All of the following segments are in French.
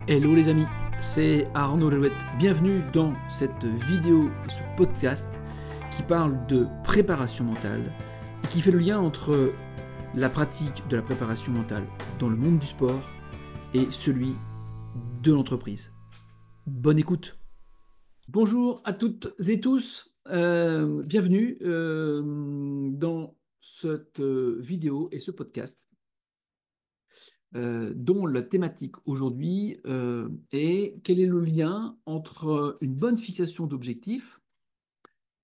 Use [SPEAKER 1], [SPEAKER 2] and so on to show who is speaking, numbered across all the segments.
[SPEAKER 1] Hello les amis, c'est Arnaud Lelouette. Bienvenue dans cette vidéo et ce podcast qui parle de préparation mentale et qui fait le lien entre la pratique de la préparation mentale dans le monde du sport et celui de l'entreprise. Bonne écoute. Bonjour à toutes et tous, bienvenue dans cette vidéo et ce podcast. Dont la thématique aujourd'hui est quel est le lien entre une bonne fixation d'objectifs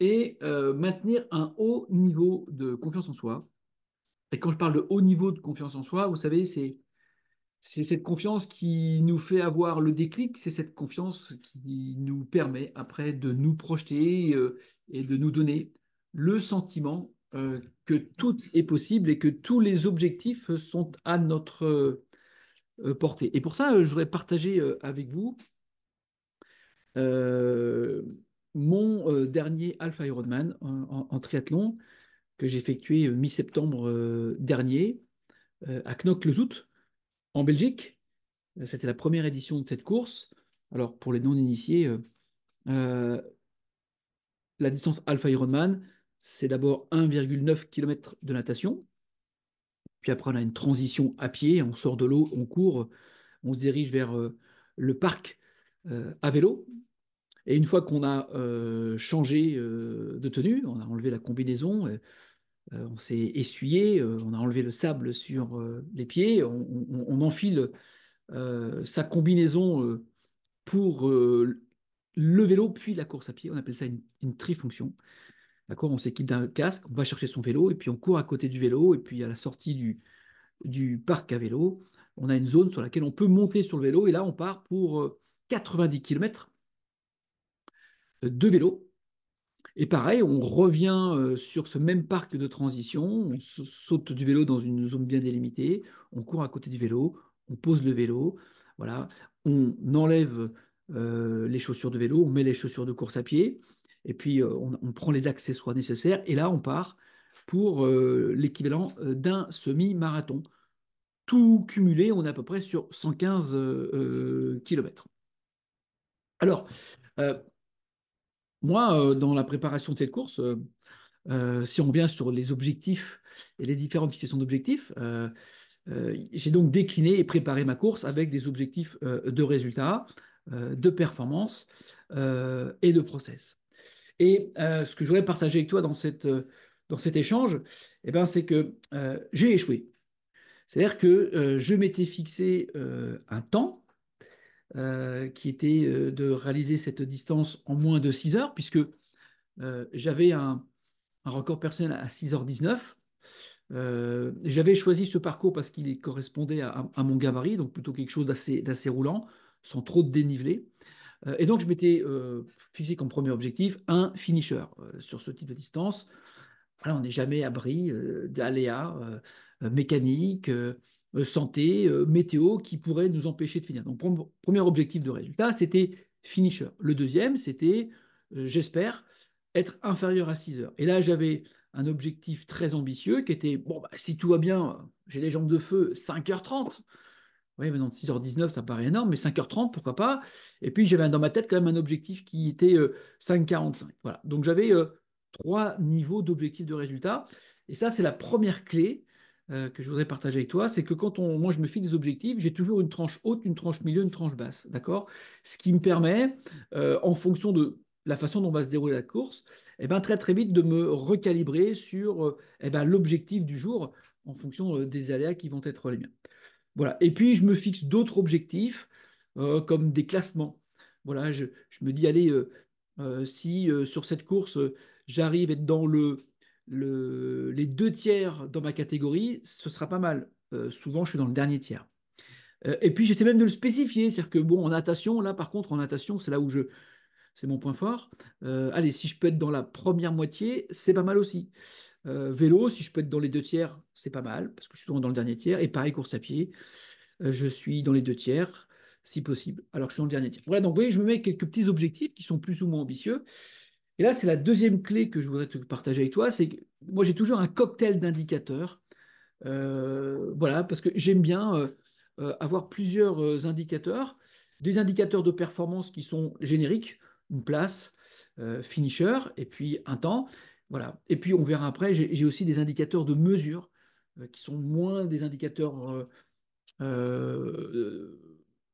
[SPEAKER 1] et maintenir un haut niveau de confiance en soi. Et quand je parle de haut niveau de confiance en soi, vous savez, c'est cette confiance qui nous fait avoir le déclic, c'est cette confiance qui nous permet après de nous projeter et de nous donner le sentiment que tout est possible et que tous les objectifs sont à notre portée. Et pour ça, je voudrais partager avec vous euh, mon dernier Alpha Ironman en triathlon que j'ai effectué mi-septembre dernier à Knokke-le-Zout, en Belgique. C'était la première édition de cette course. Alors, pour les non-initiés, euh, la distance Alpha Ironman, c'est d'abord 1,9 km de natation. Puis après, on a une transition à pied, on sort de l'eau, on court, on se dirige vers le parc à vélo. Et une fois qu'on a changé de tenue, on a enlevé la combinaison, on s'est essuyé, on a enlevé le sable sur les pieds, on enfile sa combinaison pour le vélo, puis la course à pied. On appelle ça une trifonction. D'accord, on s'équipe d'un casque, on va chercher son vélo, et puis on court à côté du vélo, et puis à la sortie du parc à vélo, on a une zone sur laquelle on peut monter sur le vélo, et là on part pour 90 km de vélo. Et pareil, on revient sur ce même parc de transition, on saute du vélo dans une zone bien délimitée, on court à côté du vélo, on pose le vélo, voilà, on enlève les chaussures de vélo, on met les chaussures de course à pied, et puis on prend les accessoires nécessaires, et là on part pour l'équivalent d'un semi-marathon. Tout cumulé, on est à peu près sur 115 km. Alors, euh, moi, dans la préparation de cette course, si on revient sur les objectifs et les différentes fixations d'objectifs, j'ai donc décliné et préparé ma course avec des objectifs de résultats, de performance et de process. Et ce que je voudrais partager avec toi dans cet échange, eh ben, c'est que j'ai échoué. C'est-à-dire que je m'étais fixé un temps qui était de réaliser cette distance en moins de 6 heures, puisque j'avais un record personnel à 6h19. J'avais choisi ce parcours parce qu'il correspondait à mon gabarit, donc plutôt quelque chose d'assez roulant, sans trop de dénivelé. Et donc, je m'étais fixé comme premier objectif un finisher sur ce type de distance. Voilà, on n'est jamais abri d'aléas mécaniques, santé, météo qui pourraient nous empêcher de finir. Donc, premier objectif de résultat, c'était finisher. Le deuxième, c'était, j'espère, être inférieur à 6 heures. Et là, j'avais un objectif très ambitieux qui était, bon, bah, si tout va bien, j'ai les jambes de feu, 5h30. Oui, maintenant 6h19, ça paraît énorme, mais 5h30, pourquoi pas. Et puis j'avais dans ma tête quand même un objectif qui était 5h45. Voilà. Donc j'avais trois niveaux d'objectifs de résultat. Et ça, c'est la première clé que je voudrais partager avec toi. C'est que moi, je me fixe des objectifs, j'ai toujours une tranche haute, une tranche milieu, une tranche basse. D'accord? Ce qui me permet, en fonction de la façon dont va se dérouler la course, eh ben, très très vite de me recalibrer sur eh ben, l'objectif du jour en fonction des aléas qui vont être les miens. Voilà. Et puis, je me fixe d'autres objectifs, comme des classements. Voilà, je me dis, allez, si sur cette course, j'arrive à être dans les deux tiers dans ma catégorie, ce sera pas mal. Souvent, je suis dans le dernier tiers. Et puis, j'essaie même de le spécifier. C'est-à-dire que, bon, en natation, là, par contre, en natation, c'est là où c'est mon point fort. Allez, si je peux être dans la première moitié, c'est pas mal aussi. Vélo, si je peux être dans les deux tiers, c'est pas mal, parce que je suis souvent dans le dernier tiers. Et pareil, course à pied. Je suis dans les deux tiers, si possible, alors que je suis dans le dernier tiers. Voilà, donc vous voyez, je me mets quelques petits objectifs qui sont plus ou moins ambitieux. Et là, c'est la deuxième clé que je voudrais te partager avec toi, c'est que moi, j'ai toujours un cocktail d'indicateurs. Voilà, parce que j'aime bien avoir plusieurs indicateurs, des indicateurs de performance qui sont génériques, une place, finisher, et puis un temps. Voilà. Et puis on verra après, j'ai aussi des indicateurs de mesure qui sont moins des indicateurs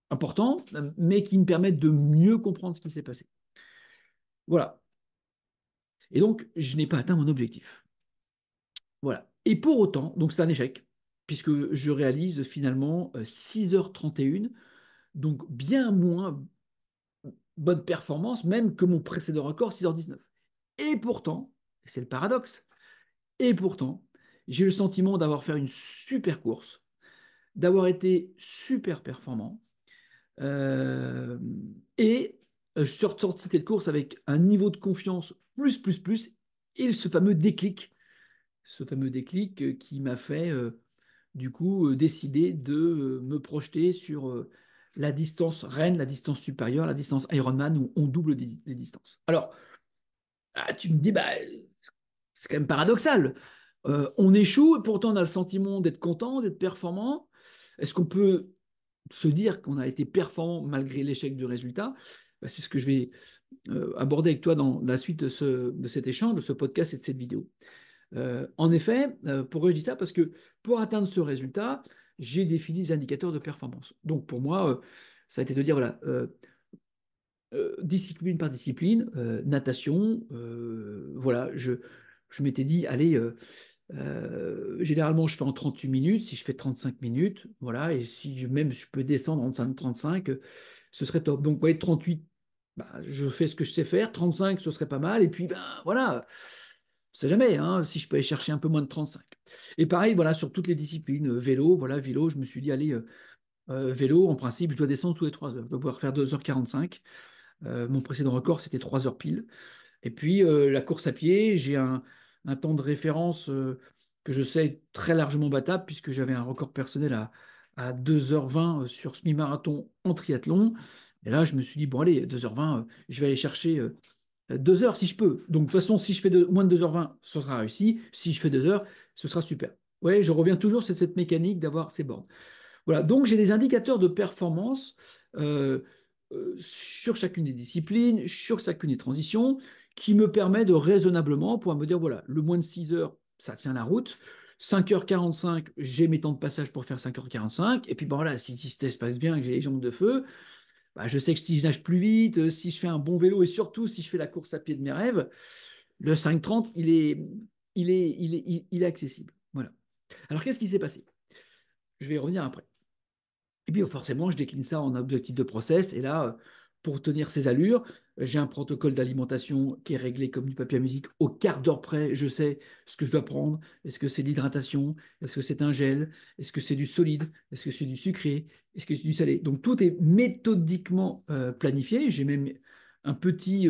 [SPEAKER 1] importants, mais qui me permettent de mieux comprendre ce qui s'est passé. Voilà. Et donc, je n'ai pas atteint mon objectif. Voilà. Et pour autant, donc c'est un échec, puisque je réalise finalement 6h31, donc bien moins bonne performance même que mon précédent record 6h19. Et pourtant, c'est le paradoxe, et pourtant, j'ai le sentiment d'avoir fait une super course, d'avoir été super performant, euh, et je suis ressorti de cette course avec un niveau de confiance plus, et ce fameux déclic qui m'a fait du coup décider de me projeter sur la distance Rennes, la distance supérieure, la distance Ironman où on double les distances. Alors, tu me dis, bah, c'est quand même paradoxal. On échoue et pourtant on a le sentiment d'être content, d'être performant. Est-ce qu'on peut se dire qu'on a été performant malgré l'échec du résultat? Bah, c'est ce que je vais aborder avec toi dans la suite de cet échange, de ce podcast et de cette vidéo. En effet, pourquoi je dis ça? Parce que pour atteindre ce résultat, j'ai défini des indicateurs de performance. Donc pour moi, ça a été de dire, voilà, discipline par discipline, natation, voilà, je m'étais dit, allez, généralement je fais en 38 minutes, si je fais 35 minutes, voilà, et si même je peux descendre en 35, ce serait top. Donc, vous voyez, 38, bah, je fais ce que je sais faire, 35, ce serait pas mal, et puis, ben voilà, on sait jamais, hein, si je peux aller chercher un peu moins de 35. Et pareil, voilà, sur toutes les disciplines, vélo, voilà, vélo, je me suis dit, allez, vélo, en principe, je dois descendre sous les 3 heures, je dois pouvoir faire 2h45. Mon précédent record, c'était 3 heures pile. Et puis, la course à pied, j'ai un temps de référence que je sais très largement battable, puisque j'avais un record personnel à 2h20 sur semi-marathon en triathlon. Et là, je me suis dit, bon, allez, 2h20, je vais aller chercher 2 heures si je peux. Donc, de toute façon, si je fais moins de 2h20, ce sera réussi. Si je fais 2 heures, ce sera super. Ouais, je reviens toujours sur cette mécanique d'avoir ces bornes. Voilà, donc j'ai des indicateurs de performance sur chacune des disciplines, sur chacune des transitions, qui me permet de raisonnablement pouvoir me dire, voilà, le moins de 6 heures, ça tient la route. 5h45, j'ai mes temps de passage pour faire 5h45. Et puis bon, voilà, si ça se passe bien, que j'ai les jambes de feu, bah, je sais que si je nage plus vite, si je fais un bon vélo et surtout si je fais la course à pied de mes rêves, le 5h30, il est accessible. Voilà. Alors qu'est-ce qui s'est passé? Je vais y revenir après. Et puis forcément, je décline ça en objectif de process. Et là, pour tenir ces allures, j'ai un protocole d'alimentation qui est réglé comme du papier à musique au quart d'heure près. Je sais ce que je dois prendre. Est-ce que c'est de l'hydratation? Est-ce que c'est un gel? Est-ce que c'est du solide? Est-ce que c'est du sucré? Est-ce que c'est du salé? Donc tout est méthodiquement planifié. J'ai même un petit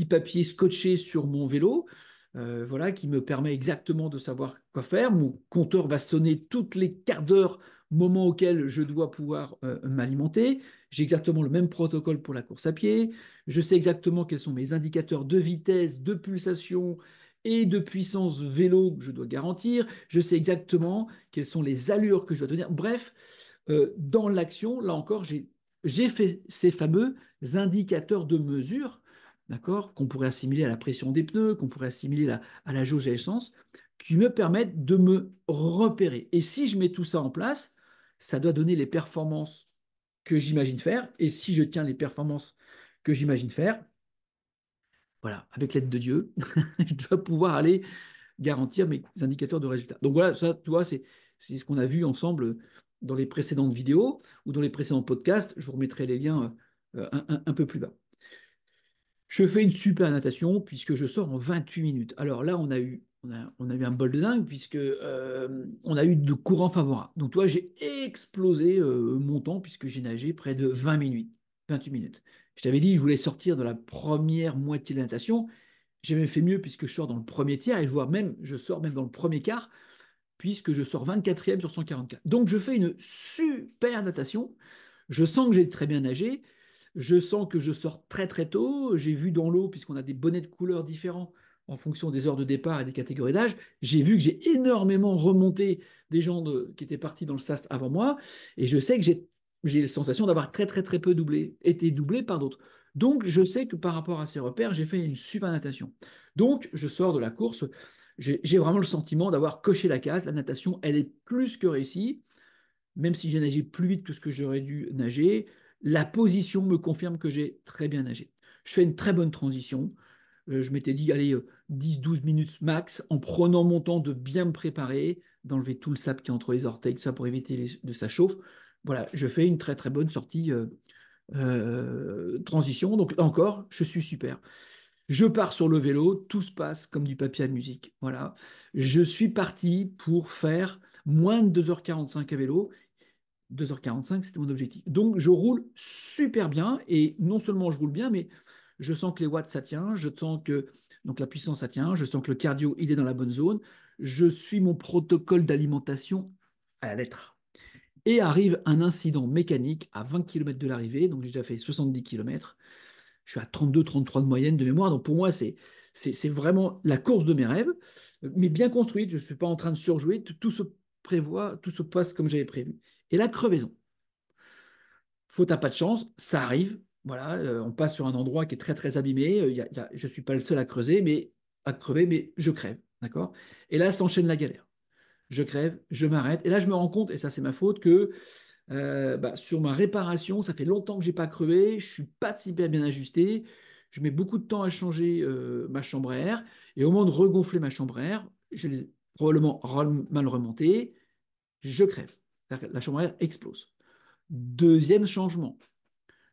[SPEAKER 1] papier scotché sur mon vélo. Voilà, qui me permet exactement de savoir quoi faire. Mon compteur va sonner toutes les quarts d'heure moment auquel je dois pouvoir m'alimenter. J'ai exactement le même protocole pour la course à pied. Je sais exactement quels sont mes indicateurs de vitesse, de pulsation et de puissance vélo que je dois garantir. Je sais exactement quelles sont les allures que je dois tenir. Bref, dans l'action, là encore, j'ai fait ces fameux indicateurs de mesure, d'accord, qu'on pourrait assimiler à la pression des pneus, qu'on pourrait assimiler à la jauge à essence, qui me permettent de me repérer. Et si je mets tout ça en place, ça doit donner les performances que j'imagine faire. Et si je tiens les performances que j'imagine faire, voilà, avec l'aide de Dieu, je dois pouvoir aller garantir mes indicateurs de résultats. Donc voilà, ça, tu vois, c'est ce qu'on a vu ensemble dans les précédentes vidéos ou dans les précédents podcasts. Je vous remettrai les liens un peu plus bas. Je fais une super natation puisque je sors en 28 minutes. Alors là, on a eu un bol de dingue puisque on a eu de courants favorables. Donc toi, j'ai explosé mon temps puisque j'ai nagé près de 20 minutes, 28 minutes. Je t'avais dit, je voulais sortir de la première moitié de la natation. J'ai même fait mieux puisque je sors dans le premier tiers et je sors même dans le premier quart puisque je sors 24e sur 144. Donc je fais une super natation. Je sens que j'ai très bien nagé. Je sens que je sors très tôt. J'ai vu dans l'eau, puisqu'on a des bonnets de couleurs différents en fonction des heures de départ et des catégories d'âge, j'ai vu que j'ai énormément remonté des gens qui étaient partis dans le sas avant moi. Et je sais que j'ai j'ai la sensation d'avoir très très très peu été doublé par d'autres. Donc je sais que par rapport à ces repères, j'ai fait une super natation. Donc je sors de la course, j'ai vraiment le sentiment d'avoir coché la case. La natation, elle est plus que réussie, même si j'ai nagé plus vite que ce que j'aurais dû nager. La position me confirme que j'ai très bien nagé. Je fais une très bonne transition. Je m'étais dit, allez, 10-12 minutes max, en prenant mon temps de bien me préparer, d'enlever tout le sable qui est entre les orteils, tout ça pour éviter de ça chauffe. Voilà, je fais une très très bonne sortie transition. Donc encore, je suis super. Je pars sur le vélo, tout se passe comme du papier à musique. Voilà. Je suis parti pour faire moins de 2h45 à vélo. 2h45, c'était mon objectif. Donc, je roule super bien et non seulement je roule bien, mais je sens que les watts, ça tient, je sens que donc la puissance, ça tient, je sens que le cardio, il est dans la bonne zone. Je suis mon protocole d'alimentation à la lettre. Et arrive un incident mécanique à 20 km de l'arrivée, donc j'ai déjà fait 70 km. Je suis à 32-33 de moyenne de mémoire, donc pour moi, c'est vraiment la course de mes rêves, mais bien construite. Je ne suis pas en train de surjouer, tout se prévoit, tout se passe comme j'avais prévu. Et la crevaison. Faute à pas de chance, ça arrive. Voilà, on passe sur un endroit qui est très très abîmé. Je ne suis pas le seul à creuser, mais à crever, mais je crève, d'accord. Et là s'enchaîne la galère. Je crève, je m'arrête, et là je me rends compte, et ça c'est ma faute, que sur ma réparation, ça fait longtemps que j'ai pas crevé, je suis pas super bien ajusté, je mets beaucoup de temps à changer ma chambre à air, et au moment de regonfler ma chambre à air, je l'ai probablement mal remonté, je crève. La chambre à air explose. Deuxième changement,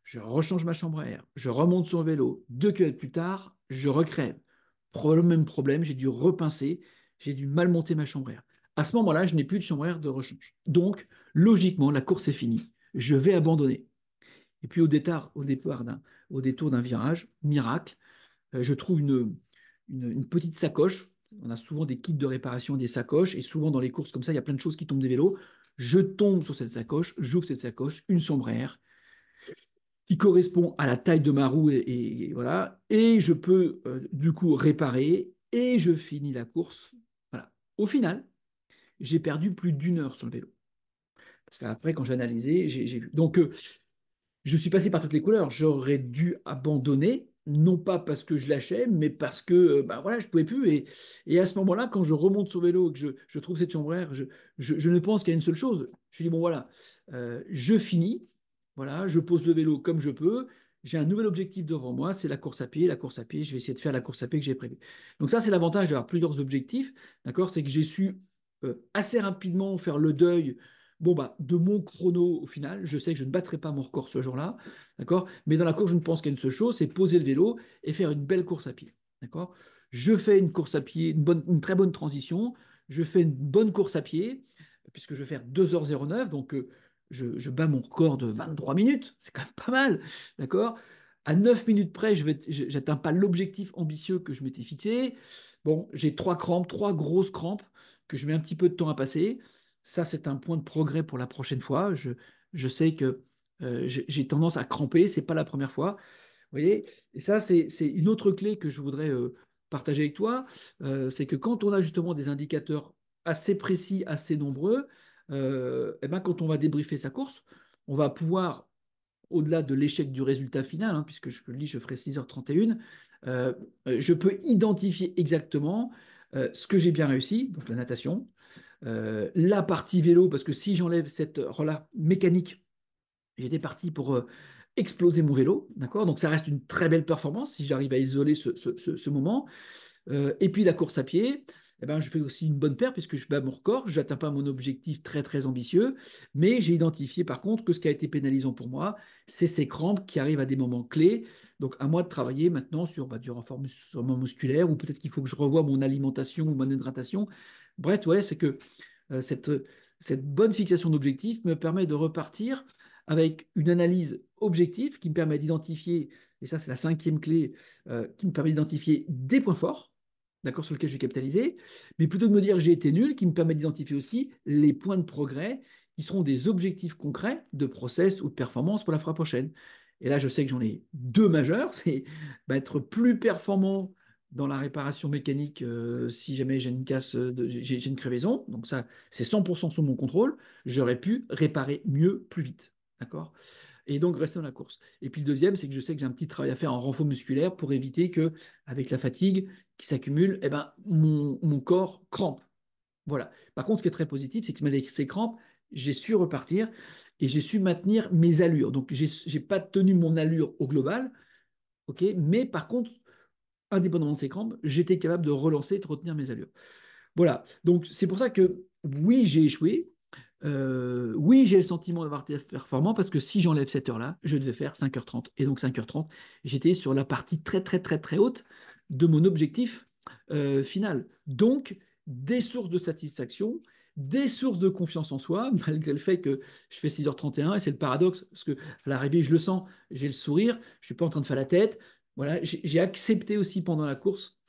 [SPEAKER 1] je rechange ma chambre à air, je remonte sur le vélo, 2 km plus tard, je recrève. Probablement même problème, j'ai dû repincer, j'ai dû mal monter ma chambre à air. À ce moment-là, je n'ai plus de chambre à air de rechange. Donc, logiquement, la course est finie. Je vais abandonner. Et puis au détour d'un virage, miracle, je trouve une petite sacoche. On a souvent des kits de réparation, des sacoches, et souvent dans les courses comme ça, il y a plein de choses qui tombent des vélos. Je tombe sur cette sacoche, j'ouvre cette sacoche, une chambre à air, qui correspond à la taille de ma roue et voilà, et je peux du coup réparer et je finis la course. Voilà. Au final, j'ai perdu plus d'1 heure sur le vélo. Parce qu'après, quand j'ai analysé, j'ai vu. Donc, je suis passé par toutes les couleurs. J'aurais dû abandonner, non pas parce que je lâchais, mais parce que bah, voilà, je ne pouvais plus. Et à ce moment-là, quand je remonte sur le vélo et que je trouve cette chambre à air, je ne pense qu'à une seule chose. Je dis, bon voilà, je finis, voilà, je pose le vélo comme je peux. J'ai un nouvel objectif devant moi, c'est la course à pied. La course à pied, je vais essayer de faire la course à pied que j'ai prévue. Donc ça, c'est l'avantage d'avoir plusieurs objectifs, d'accord? C'est que j'ai su assez rapidement faire le deuil bon, bah, de mon chrono au final, je sais que je ne battrai pas mon record ce jour-là, d'accord? Mais dans la course, je ne pense qu'à une seule chose, c'est poser le vélo et faire une belle course à pied, d'accord? Je fais une course à pied, une très bonne transition, je fais une bonne course à pied, puisque je vais faire 2h09, donc je bats mon record de 23 minutes, c'est quand même pas mal, d'accord? À 9 minutes près, je n'atteins pas l'objectif ambitieux que je m'étais fixé. Bon, j'ai 3 crampes, 3 grosses crampes que je mets un petit peu de temps à passer. Ça, c'est un point de progrès pour la prochaine fois. Je sais que j'ai tendance à cramper, c'est pas la première fois. Vous voyez? Et ça, c'est une autre clé que je voudrais partager avec toi. C'est que quand on a justement des indicateurs assez précis, assez nombreux, eh ben, quand on va débriefer sa course, on va pouvoir, au-delà de l'échec du résultat final, hein, puisque je le dis, je ferai 6h31, je peux identifier exactement ce que j'ai bien réussi, donc la natation, la partie vélo, parce que si j'enlève cette relais mécanique, j'étais parti pour exploser mon vélo, d'accord? Donc ça reste une très belle performance si j'arrive à isoler ce moment. Et puis la course à pied, eh ben, je fais aussi une bonne paire puisque je bats mon record, je n'atteins pas mon objectif très très ambitieux, mais j'ai identifié par contre que ce qui a été pénalisant pour moi, c'est ces crampes qui arrivent à des moments clés. Donc à moi de travailler maintenant sur du renforcement musculaire ou peut-être qu'il faut que je revoie mon alimentation ou mon hydratation. Bref, ouais, c'est que cette, cette bonne fixation d'objectifs me permet de repartir avec une analyse objective qui me permet d'identifier, et ça c'est la cinquième clé, qui me permet d'identifier des points forts, d'accord, sur lesquels je vais capitaliser, mais plutôt de me dire que j'ai été nul, qui me permet d'identifier aussi les points de progrès qui seront des objectifs concrets de process ou de performance pour la fois prochaine. Et là, je sais que j'en ai deux majeurs, c'est être plus performant dans la réparation mécanique si jamais j'ai une casse, j'ai une crevaison. Donc ça, c'est 100% sous mon contrôle. J'aurais pu réparer mieux, plus vite. d'accord? Et donc rester dans la course. Et puis le deuxième, c'est que je sais que j'ai un petit travail à faire en renfort musculaire pour éviter que, avec la fatigue qui s'accumule, eh ben, mon corps crampe. Voilà. Par contre, ce qui est très positif, c'est que malgré ces crampes, j'ai su repartir et j'ai su maintenir mes allures. Donc, j'ai pas tenu mon allure au global, ok, mais par contre, indépendamment de ces crampes, j'étais capable de relancer et de retenir mes allures. Voilà. Donc, c'est pour ça que oui, j'ai échoué. Oui, j'ai le sentiment d'avoir été performant parce que si j'enlève cette heure-là, je devais faire 5h30. Et donc 5h30, j'étais sur la partie très très très très haute de mon objectif final. Donc, des sources de satisfaction, des sources de confiance en soi, malgré le fait que je fais 6h31, et c'est le paradoxe, parce que à l'arrivée, je le sens, j'ai le sourire, je ne suis pas en train de faire la tête. Voilà, j'ai accepté aussi pendant la course,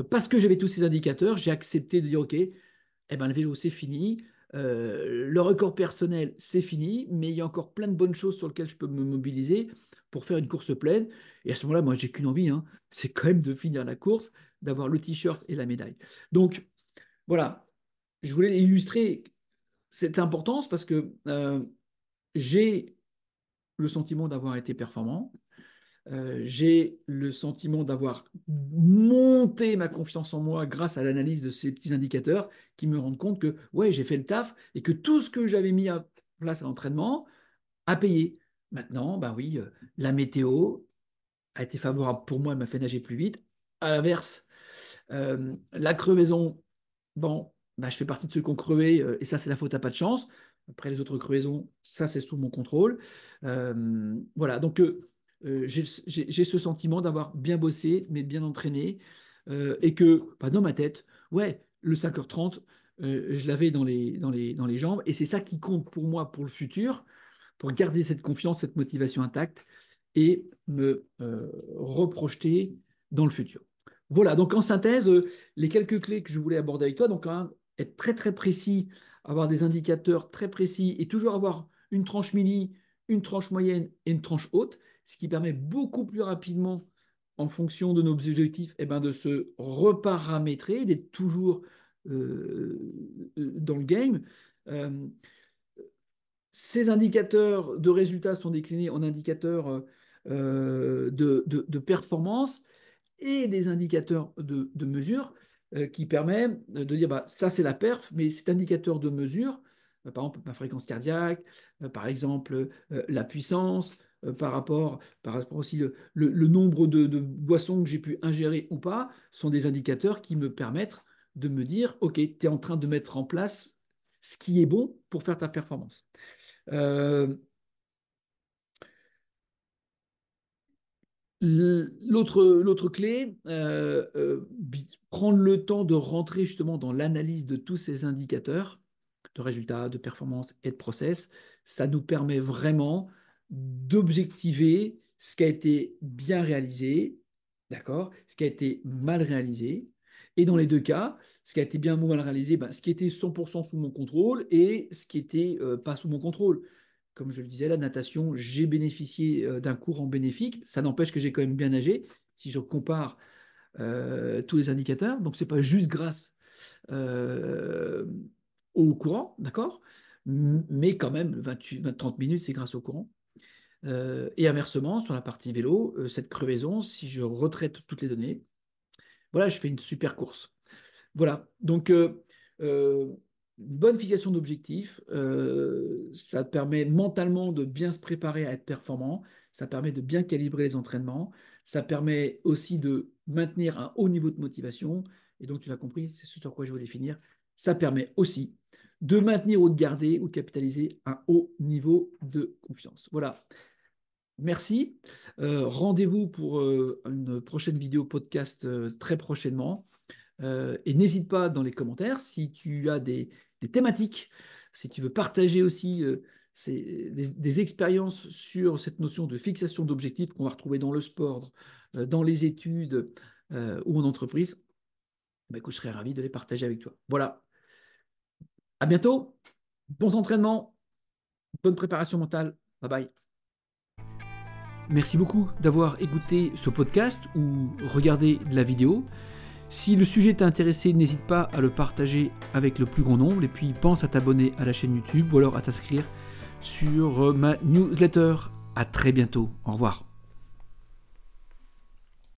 [SPEAKER 1] parce que j'avais tous ces indicateurs, j'ai accepté de dire, OK, eh ben, le vélo, c'est fini. Le record personnel, c'est fini, mais il y a encore plein de bonnes choses sur lesquelles je peux me mobiliser pour faire une course pleine. Et à ce moment-là, moi, j'ai qu'une envie, hein, c'est quand même de finir la course, d'avoir le t-shirt et la médaille. Donc, voilà, je voulais illustrer cette importance parce que j'ai le sentiment d'avoir été performant. J'ai le sentiment d'avoir monté ma confiance en moi grâce à l'analyse de ces petits indicateurs qui me rendent compte que ouais, j'ai fait le taf et que tout ce que j'avais mis en place à l'entraînement a payé. Maintenant, bah oui, la météo a été favorable pour moi, elle m'a fait nager plus vite. À l'inverse, la crevaison, bon, bah, je fais partie de ceux qui ont crevé, et ça, c'est la faute à pas de chance. Après, les autres crevaisons, ça, c'est sous mon contrôle. Voilà, donc j'ai ce sentiment d'avoir bien bossé, mais bien entraîné, et que, bah, dans ma tête, ouais, le 5h30, je l'avais dans les jambes, et c'est ça qui compte pour moi pour le futur, pour garder cette confiance, cette motivation intacte, et me reprojeter dans le futur. Voilà, donc en synthèse, les quelques clés que je voulais aborder avec toi, donc hein, être très très précis, avoir des indicateurs très précis et toujours avoir une tranche mini, une tranche moyenne et une tranche haute, ce qui permet beaucoup plus rapidement, en fonction de nos objectifs, eh ben, de se reparamétrer, d'être toujours dans le game. Euh, Ces indicateurs de résultats sont déclinés en indicateurs de performance et des indicateurs de mesure qui permettent de dire bah, ça c'est la perf, mais cet indicateur de mesure, par exemple ma fréquence cardiaque, par exemple la puissance, par rapport aussi le nombre de boissons que j'ai pu ingérer ou pas, sont des indicateurs qui me permettent de me dire ok, tu es en train de mettre en place ce qui est bon pour faire ta performance. Euh, L'autre clé, prendre le temps de rentrer justement dans l'analyse de tous ces indicateurs de résultats, de performance et de process, ça nous permet vraiment d'objectiver ce qui a été bien réalisé, d'accord, ce qui a été mal réalisé, et dans les deux cas, ce qui a été bien ou mal réalisé, ben, ce qui était 100% sous mon contrôle et ce qui était pas sous mon contrôle. Comme je le disais, la natation, j'ai bénéficié d'un courant bénéfique. Ça n'empêche que j'ai quand même bien nagé, si je compare tous les indicateurs. Donc, ce n'est pas juste grâce euh, au courant, d'accord? Mais quand même, 28-30 minutes, c'est grâce au courant. Et inversement, sur la partie vélo, cette crevaison, si je retraite toutes les données, voilà, je fais une super course. Voilà, donc une bonne fixation d'objectifs, ça permet mentalement de bien se préparer à être performant, ça permet de bien calibrer les entraînements, ça permet aussi de maintenir un haut niveau de motivation, et donc tu l'as compris, c'est ce sur quoi je voulais finir, ça permet aussi de maintenir ou de garder ou de capitaliser un haut niveau de confiance. Voilà, merci. Rendez-vous pour une prochaine vidéo podcast très prochainement. Et n'hésite pas dans les commentaires si tu as des thématiques, si tu veux partager aussi des expériences sur cette notion de fixation d'objectifs qu'on va retrouver dans le sport, dans les études ou en entreprise, bah, écoute, je serais ravi de les partager avec toi. Voilà, à bientôt, bons entraînements, bonne préparation mentale, bye bye. Merci beaucoup d'avoir écouté ce podcast ou regardé la vidéo. Si le sujet t'a intéressé, n'hésite pas à le partager avec le plus grand nombre et puis pense à t'abonner à la chaîne YouTube ou alors à t'inscrire sur ma newsletter. À très bientôt. Au revoir.